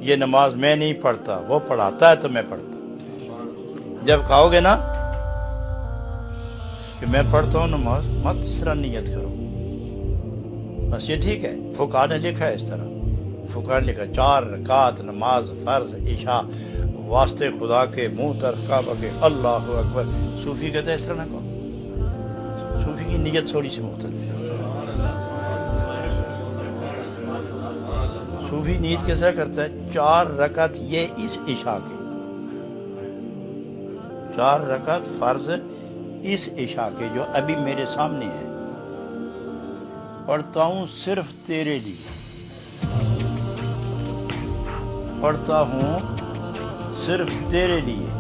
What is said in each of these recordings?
یہ نماز میں نہیں پڑھتا، وہ پڑھاتا ہے تو میں پڑھتا ہوں۔ جب کہو گے نا کہ میں پڑھتا ہوں نماز، مت اس طرح نیت کرو، بس یہ ٹھیک ہے۔ فقہا نے لکھا ہے اس طرح، فقہا نے لکھا 4 رکعت نماز فرض عشاء واسطے خدا کے، منہ طرف کعبہ کے، اللہ اکبر۔ صوفی کہتے ہیں اس طرح نہ کہو، صوفی کی نیت تھوڑی سی مختلف ہے۔ صوفی نیت کیسا کرتا ہے؟ 4 رکعت یہ اس عشاء کے، 4 رکعت فرض اس عشاء کے جو ابھی میرے سامنے ہے، پڑھتا ہوں صرف تیرے لیے، پڑھتا ہوں صرف تیرے لیے۔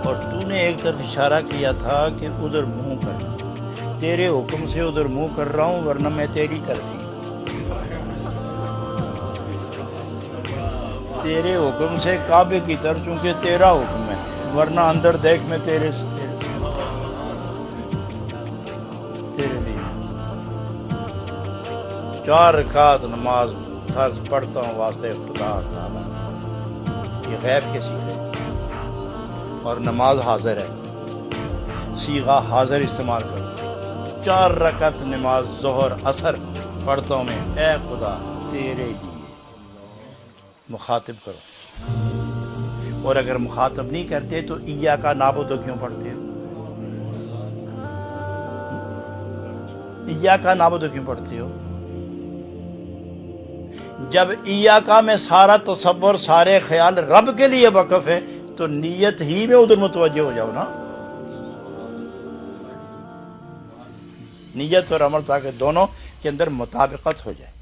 اور تو نے ایک طرف اشارہ کیا تھا کہ ادھر منہ کرنا، تیرے حکم سے ادھر منہ کر رہا ہوں، ورنہ میں تیری طرف ہی، تیرے حکم سے کعبے کی طرف، چونکہ تیرا حکم ہے، ورنہ اندر دیکھ میں تیرے لیے 4 رکعت نماز فرض پڑھتا ہوں واسطے خدا تعالیٰ۔ یہ غیب کے سیغے، اور نماز حاضر ہے، صیغہ حاضر استعمال کرو۔ 4 رکعت نماز ظہر عصر پڑھتا ہوں میں، اے خدا تیرے لیے، مخاطب کرو۔ اور اگر مخاطب نہیں کرتے تو ایاک نعبد کیوں پڑھتے ہو؟ ایاک نعبد کیوں پڑھتے ہو؟ جب ایاک میں سارا تصور، سارے خیال رب کے لیے وقف ہے تو نیت ہی میں ادھر متوجہ ہو جاؤ نا، نیت اور عمل، تاکہ دونوں کے اندر مطابقت ہو جائے۔